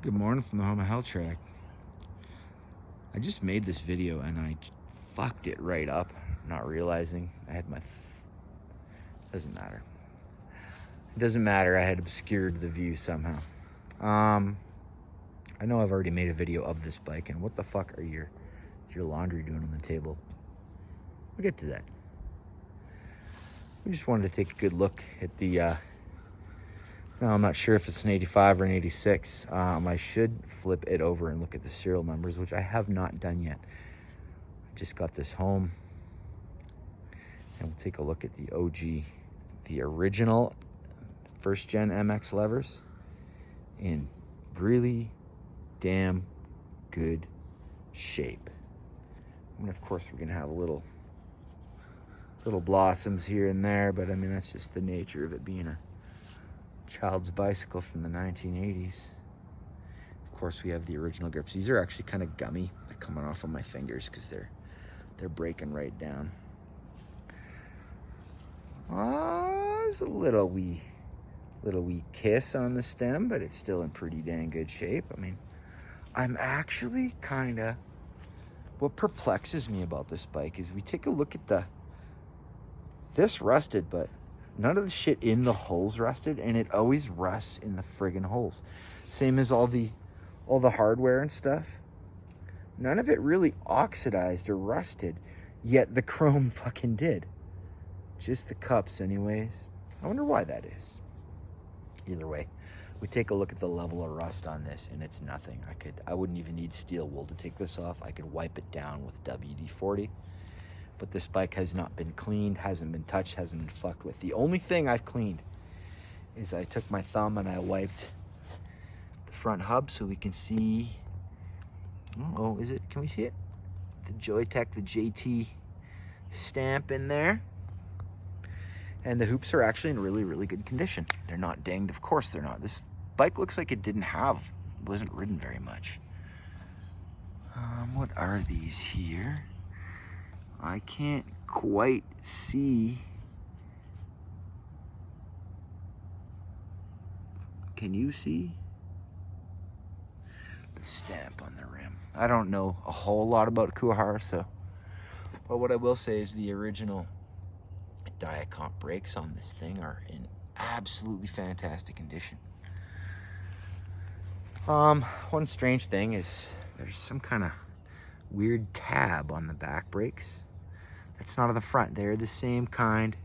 Good morning from the home of Hell Track. I just made this video and I fucked it right up, not realizing I had my... Doesn't matter. It doesn't matter, I had obscured the view somehow. I know I've already made a video of this bike, and what the fuck is your laundry doing on the table? We'll get to that. We just wanted to take a good look at the... No, I'm not sure if it's an 85 or an 86. I should flip it over and look at the serial numbers, which I have not done yet. I just got this home. And we'll take a look at the OG, the original first gen MX levers in really damn good shape. I mean, of course, we're gonna have little blossoms here and there, but I mean, that's just the nature of it being a child's bicycle from the 1980s. Of course, we have the original grips. These are actually kind of gummy. They're coming off on my fingers because they're breaking right down. There's a little wee kiss on the stem, but it's still in pretty dang good shape. I mean, I'm actually kind of... What perplexes me about this bike is we take a look at this rusted, but none of the shit in the holes rusted, and it always rusts in the friggin' holes. Same as all the hardware and stuff. None of it really oxidized or rusted, yet the chrome fucking did. Just the cups anyways. I wonder why that is. Either way, we take a look at the level of rust on this, and it's nothing. I wouldn't even need steel wool to take this off. I could wipe it down with WD-40. But this bike has not been cleaned, hasn't been touched, hasn't been fucked with. The only thing I've cleaned is I took my thumb and I wiped the front hub so we can see... Oh, is it? Can we see it? The Joytech, the JT stamp in there. And the hoops are actually in really, really good condition. They're not dinged. Of course they're not. This bike looks like it wasn't ridden very much. What are these here? I can't quite see. Can you see the stamp on the rim? I don't know a whole lot about kuwahara, but what I will say is the original Diacomp brakes on this thing are in absolutely fantastic condition. One strange thing is there's some kind of weird tab on the back brakes. That's not on the front. They're the same kind,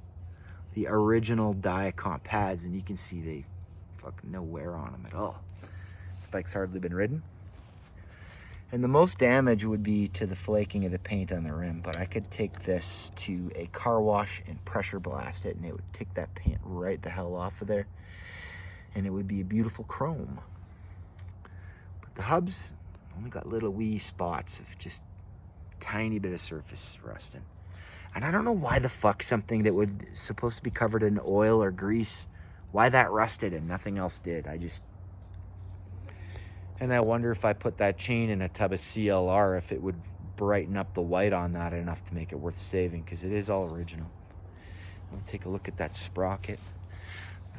the original Diacomp pads, and you can see they fucking no wear on them at all. This bike's hardly been ridden. And the most damage would be to the flaking of the paint on the rim, but I could take this to a car wash and pressure blast it, and it would take that paint right the hell off of there, and it would be a beautiful chrome. But the hubs only got little wee spots of just tiny bit of surface rusting. And I don't know why the fuck something that would supposed to be covered in oil or grease, why that rusted and nothing else did. And I wonder if I put that chain in a tub of CLR, if it would brighten up the white on that enough to make it worth saving, because it is all original. We'll take a look at that sprocket.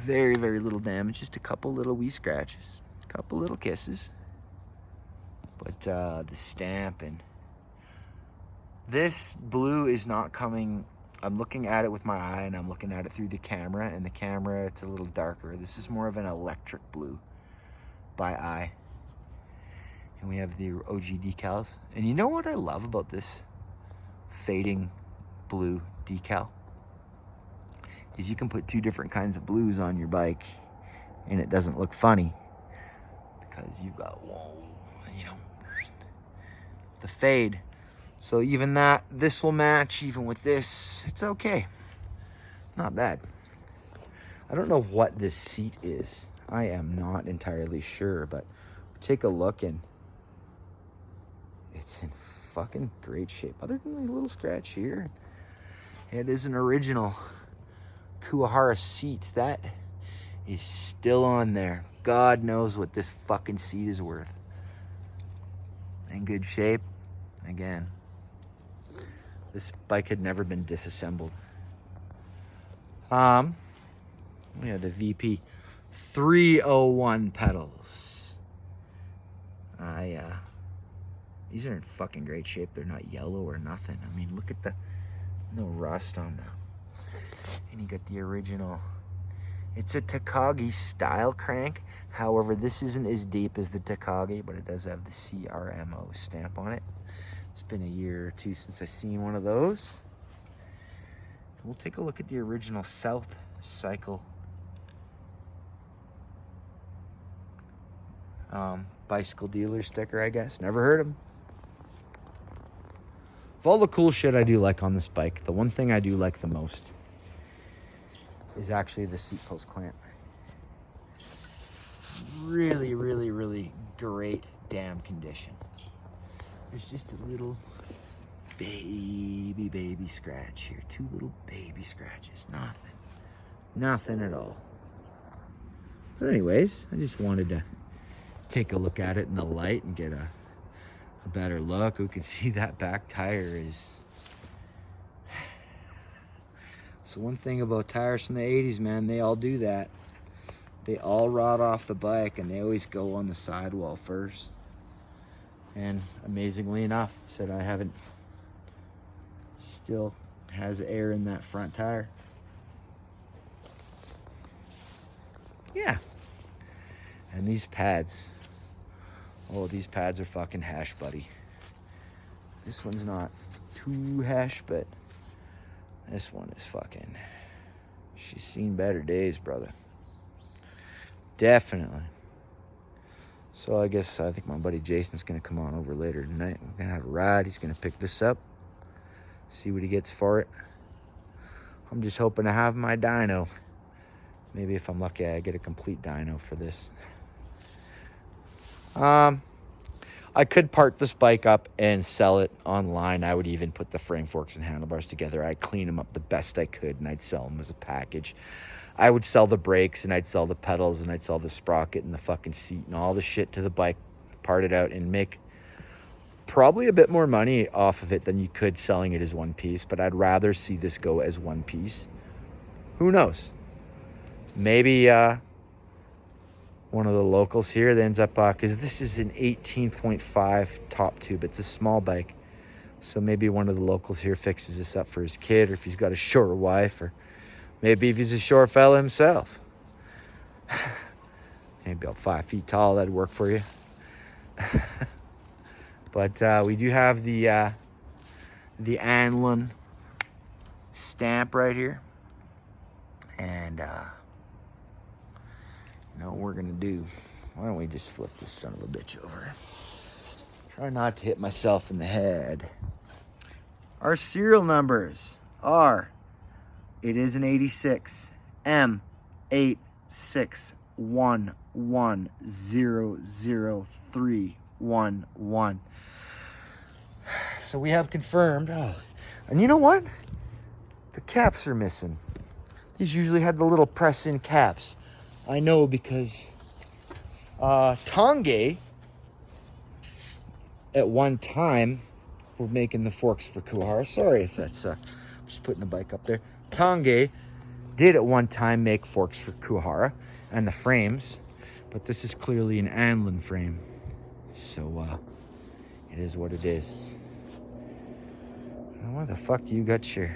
Very, very little damage, just a couple little wee scratches, a couple little kisses. But the stamp, and this blue is not coming. I'm looking at it with my eye, and I'm looking at it through the camera, and the camera, it's a little darker. This is more of an electric blue by eye. And we have the OG decals. And you know what I love about this fading blue decal? Is you can put two different kinds of blues on your bike, and it doesn't look funny, because you've got, the fade. So even this will match, even with this, it's okay. Not bad. I don't know what this seat is. I am not entirely sure, but take a look, and it's in fucking great shape. Other than a little scratch here. It is an original kuwahara seat. That is still on there. God knows what this fucking seat is worth. In good shape. Again, this bike had never been disassembled. We have the VP 301 pedals. These are in fucking great shape. They're not yellow or nothing. I mean, look at no rust on them. And you got the original. It's a Takagi style crank. However, this isn't as deep as the Takagi, but it does have the CRMO stamp on it. It's been a year or two since I've seen one of those. We'll take a look at the original South Cycle bicycle dealer sticker, I guess. Never heard of them. Of all the cool shit I do like on this bike, the one thing I do like the most is actually the seat post clamp. Really, really, really great damn condition. There's just a little baby scratch here. 2 little baby scratches. Nothing at all. But anyways, I just wanted to take a look at it in the light and get a better look. We can see that back tire is... So one thing about tires from the 80s, man, they all do that. They all rot off the bike and they always go on the sidewall first. And amazingly enough, said I haven't, still has air in that front tire. Yeah. And these pads, oh, these pads are fucking hash, buddy. This one's not too hash, but this one is fucking, she's seen better days, brother. Definitely. So I think my buddy Jason's gonna come on over later tonight. We're gonna have a ride. He's gonna pick this up, see what he gets for it. I'm just hoping to have my dyno. Maybe if I'm lucky, I get a complete dyno for this. I could part this bike up and sell it online. I would even put the frame forks and handlebars together. I'd clean them up the best I could, and I'd sell them as a package. I would sell the brakes, and I'd sell the pedals, and I'd sell the sprocket and the fucking seat and all the shit to the bike, part it out, and make probably a bit more money off of it than you could selling it as one piece. But I'd rather see this go as one piece. Who knows? Maybe one of the locals here that ends up, because this is an 18.5 top tube. It's a small bike. So maybe one of the locals here fixes this up for his kid, or if he's got a short wife, or maybe if he's a short fella himself. Maybe about 5 feet tall, that'd work for you. But we do have the Anlin stamp right here. And you know what we're gonna do? Why don't we just flip this son of a bitch over? Try not to hit myself in the head. Our serial numbers are, it is an 86, M8611000311. So we have confirmed. Oh, and you know what? The caps are missing. These usually had the little press-in caps. I know because Tonge, at one time, were making the forks for Kuwahara. Sorry if that's, I'm just putting the bike up there. Tonge did at one time make forks for Kuwahara and the frames, but this is clearly an Anlin frame. So, it is what it is. Where the fuck do you got your...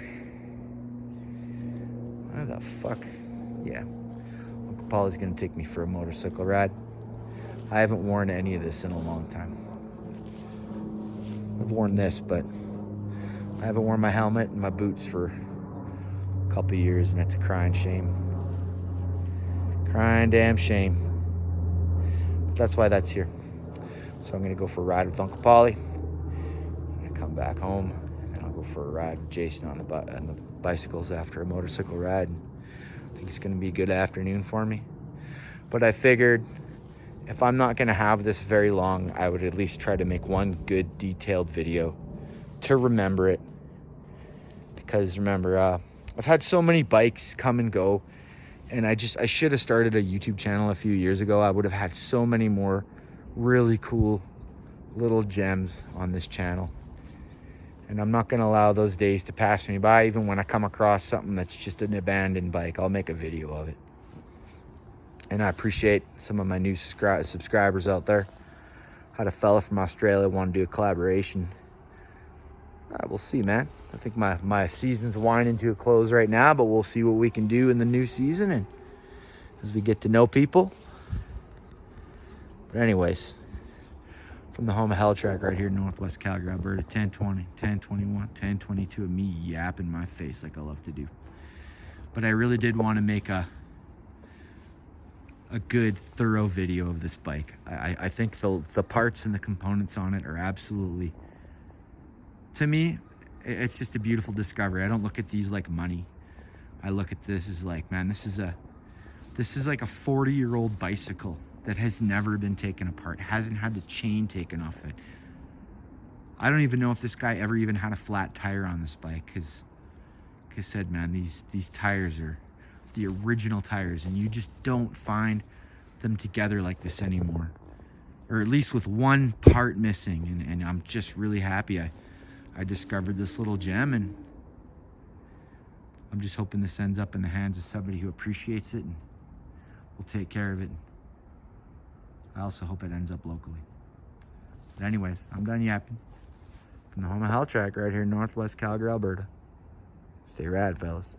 Where the fuck? Yeah. Uncle Paulie's gonna take me for a motorcycle ride. I haven't worn any of this in a long time. I've worn this, but I haven't worn my helmet and my boots for a couple years, and it's a crying shame. Crying damn shame. But that's why that's here. So I'm gonna go for a ride with Uncle Paulie. I'm gonna come back home, and then I'll go for a ride with Jason on the bicycles after a motorcycle ride. I think it's gonna be a good afternoon for me. But I figured if I'm not gonna have this very long, I would at least try to make one good detailed video to remember it. Because remember, I've had so many bikes come and go, and I should have started a YouTube channel a few years ago. I would have had so many more really cool little gems on this channel. And I'm not gonna allow those days to pass me by. Even when I come across something that's just an abandoned bike, I'll make a video of it. And I appreciate some of my new subscribers out there. Had a fella from Australia want to do a collaboration. We'll see, man. I think my season's winding to a close right now, but we'll see what we can do in the new season and as we get to know people. But anyways, from the home of Hell Track right here in Northwest Calgary, Alberta, 10:20, 10:21, 10:22 of me yapping my face like I love to do. But I really did want to make a good, thorough video of this bike. I think the parts and the components on it are absolutely, to me, it's just a beautiful discovery. I don't look at these like money. I look at this as like, man, this is like a 40-year-old bicycle that has never been taken apart, hasn't had the chain taken off it. I don't even know if this guy ever even had a flat tire on this bike, because like I said, man, these tires are the original tires, and you just don't find them together like this anymore, or at least with one part missing. And I'm just really happy I discovered this little gem, and I'm just hoping this ends up in the hands of somebody who appreciates it and will take care of it. I also hope it ends up locally. But anyways, I'm done yapping. From the home of Hell Track right here in Northwest Calgary, Alberta. Stay rad, fellas.